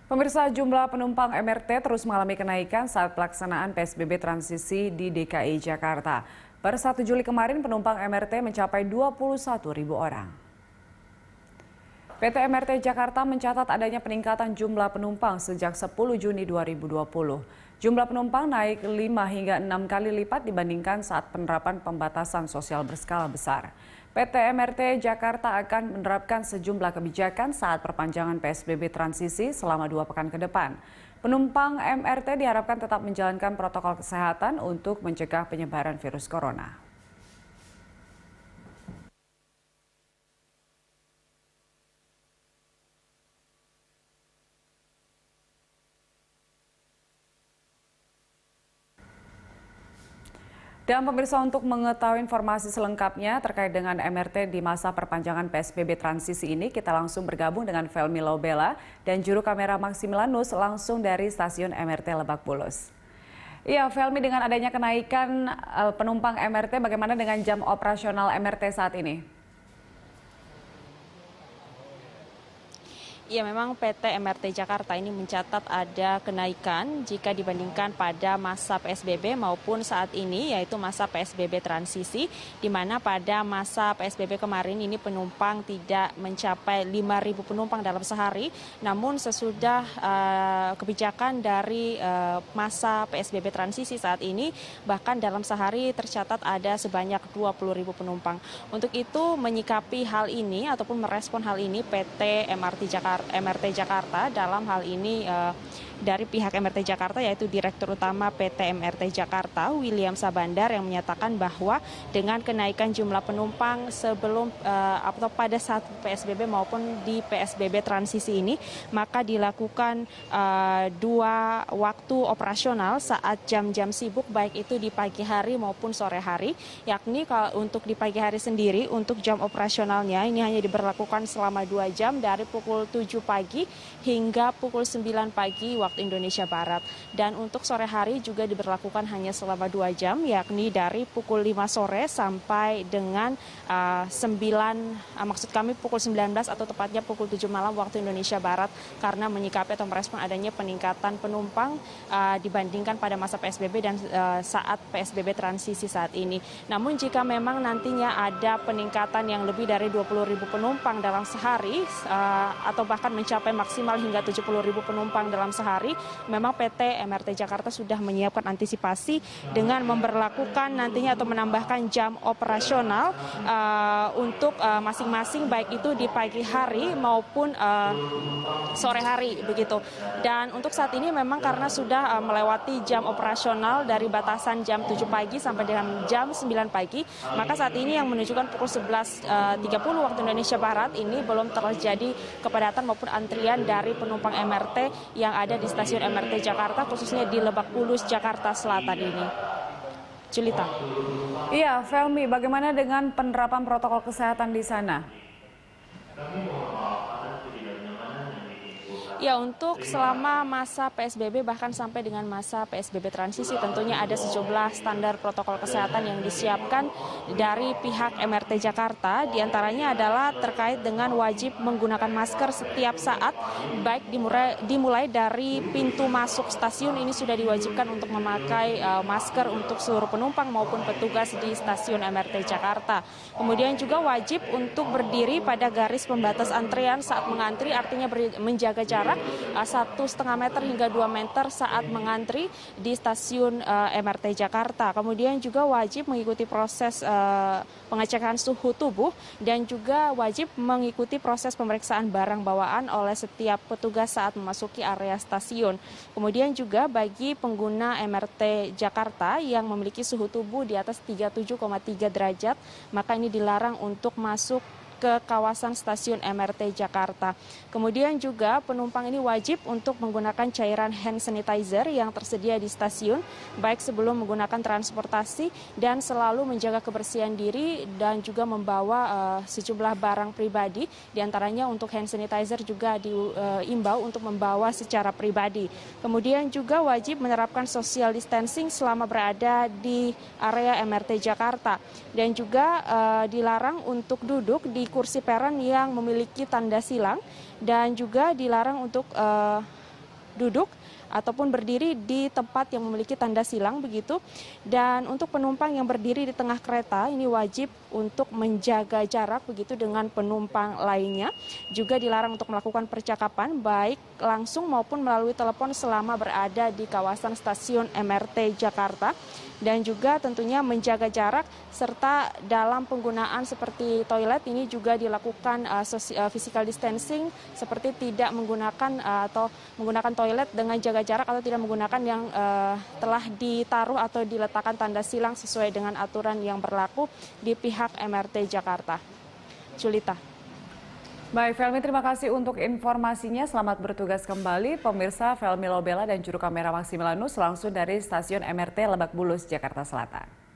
Pemirsa, jumlah penumpang MRT terus mengalami kenaikan saat pelaksanaan PSBB transisi di DKI Jakarta. Per 1 Juli kemarin penumpang MRT mencapai 21.000 orang. PT MRT Jakarta mencatat adanya peningkatan jumlah penumpang sejak 10 Juni 2020. Jumlah penumpang naik 5 hingga 6 kali lipat dibandingkan saat penerapan pembatasan sosial berskala besar. PT MRT Jakarta akan menerapkan sejumlah kebijakan saat perpanjangan PSBB transisi selama 2 pekan ke depan. Penumpang MRT diharapkan tetap menjalankan protokol kesehatan untuk mencegah penyebaran virus corona. Dan pemirsa, untuk mengetahui informasi selengkapnya terkait dengan MRT di masa perpanjangan PSBB transisi ini, kita langsung bergabung dengan Felmi Laubela dan juru kamera Maximilanus langsung dari stasiun MRT Lebak Bulus. Iya, Felmi, dengan adanya kenaikan penumpang MRT, bagaimana dengan jam operasional MRT saat ini? Ya, memang PT MRT Jakarta ini mencatat ada kenaikan jika dibandingkan pada masa PSBB maupun saat ini, yaitu masa PSBB transisi, di mana pada masa PSBB kemarin ini penumpang tidak mencapai 5.000 penumpang dalam sehari, namun sesudah kebijakan dari masa PSBB transisi saat ini, bahkan dalam sehari tercatat ada sebanyak 20.000 penumpang. Untuk itu, menyikapi hal ini ataupun merespon hal ini, PT MRT Jakarta dalam hal ini dari pihak MRT Jakarta, yaitu Direktur Utama PT MRT Jakarta William Sabandar, yang menyatakan bahwa dengan kenaikan jumlah penumpang sebelum atau pada saat PSBB maupun di PSBB transisi ini, maka dilakukan 2 waktu operasional saat jam-jam sibuk, baik itu di pagi hari maupun sore hari, yakni kalau untuk di pagi hari sendiri untuk jam operasionalnya ini hanya diberlakukan selama 2 jam dari pukul 7 pagi hingga pukul 9 pagi waktu Indonesia Barat. Dan untuk sore hari juga diberlakukan hanya selama 2 jam, yakni dari pukul 5 sore sampai dengan pukul 19 atau tepatnya pukul 7 malam waktu Indonesia Barat, karena menyikapi atau merespon adanya peningkatan penumpang dibandingkan pada masa PSBB dan saat PSBB transisi saat ini. Namun jika memang nantinya ada peningkatan yang lebih dari 20.000 penumpang dalam sehari atau bahkan mencapai maksimal hingga 70.000 penumpang dalam sehari, memang PT MRT Jakarta sudah menyiapkan antisipasi dengan memberlakukan nantinya atau menambahkan jam operasional untuk masing-masing, baik itu di pagi hari maupun sore hari begitu. Dan untuk saat ini memang karena sudah melewati jam operasional dari batasan jam 7 pagi sampai dengan jam 9 pagi, maka saat ini yang menunjukkan pukul 11.30 waktu Indonesia Barat ini belum terjadi kepadatan maupun antrian dari penumpang MRT yang ada di stasiun MRT Jakarta, khususnya di Lebak Bulus, Jakarta Selatan ini. Julita. Iya, Felmi, bagaimana dengan penerapan protokol kesehatan di sana? Ya, untuk selama masa PSBB bahkan sampai dengan masa PSBB transisi tentunya ada sejumlah standar protokol kesehatan yang disiapkan dari pihak MRT Jakarta. Di antaranya adalah terkait dengan wajib menggunakan masker setiap saat, baik dimulai dari pintu masuk stasiun ini sudah diwajibkan untuk memakai masker untuk seluruh penumpang maupun petugas di stasiun MRT Jakarta. Kemudian juga wajib untuk berdiri pada garis pembatas antrian saat mengantri, artinya menjaga jarak 1,5 meter hingga 2 meter saat mengantri di stasiun MRT Jakarta. Kemudian juga wajib mengikuti proses pengecekan suhu tubuh dan juga wajib mengikuti proses pemeriksaan barang bawaan oleh setiap petugas saat memasuki area stasiun. Kemudian juga bagi pengguna MRT Jakarta yang memiliki suhu tubuh di atas 37,3 derajat, maka ini dilarang untuk masuk ke kawasan stasiun MRT Jakarta. Kemudian juga penumpang ini wajib untuk menggunakan cairan hand sanitizer yang tersedia di stasiun, baik sebelum menggunakan transportasi, dan selalu menjaga kebersihan diri dan juga membawa sejumlah barang pribadi. Di antaranya untuk hand sanitizer juga diimbau untuk membawa secara pribadi. Kemudian juga wajib menerapkan social distancing selama berada di area MRT Jakarta, dan juga dilarang untuk duduk di kursi peron yang memiliki tanda silang, dan juga dilarang untuk duduk ataupun berdiri di tempat yang memiliki tanda silang begitu. Dan untuk penumpang yang berdiri di tengah kereta ini wajib untuk menjaga jarak begitu dengan penumpang lainnya. Juga dilarang untuk melakukan percakapan baik langsung maupun melalui telepon selama berada di kawasan stasiun MRT Jakarta. Dan juga tentunya menjaga jarak serta dalam penggunaan seperti toilet ini juga dilakukan physical distancing seperti tidak menggunakan atau menggunakan toilet dengan jaga jarak atau tidak menggunakan yang telah ditaruh atau diletakkan tanda silang sesuai dengan aturan yang berlaku di pihak MRT Jakarta. Julita. Baik, Felmi, terima kasih untuk informasinya. Selamat bertugas kembali. Pemirsa, Felmi Lobela dan juru kamera Maximilanus langsung dari stasiun MRT Lebak Bulus, Jakarta Selatan.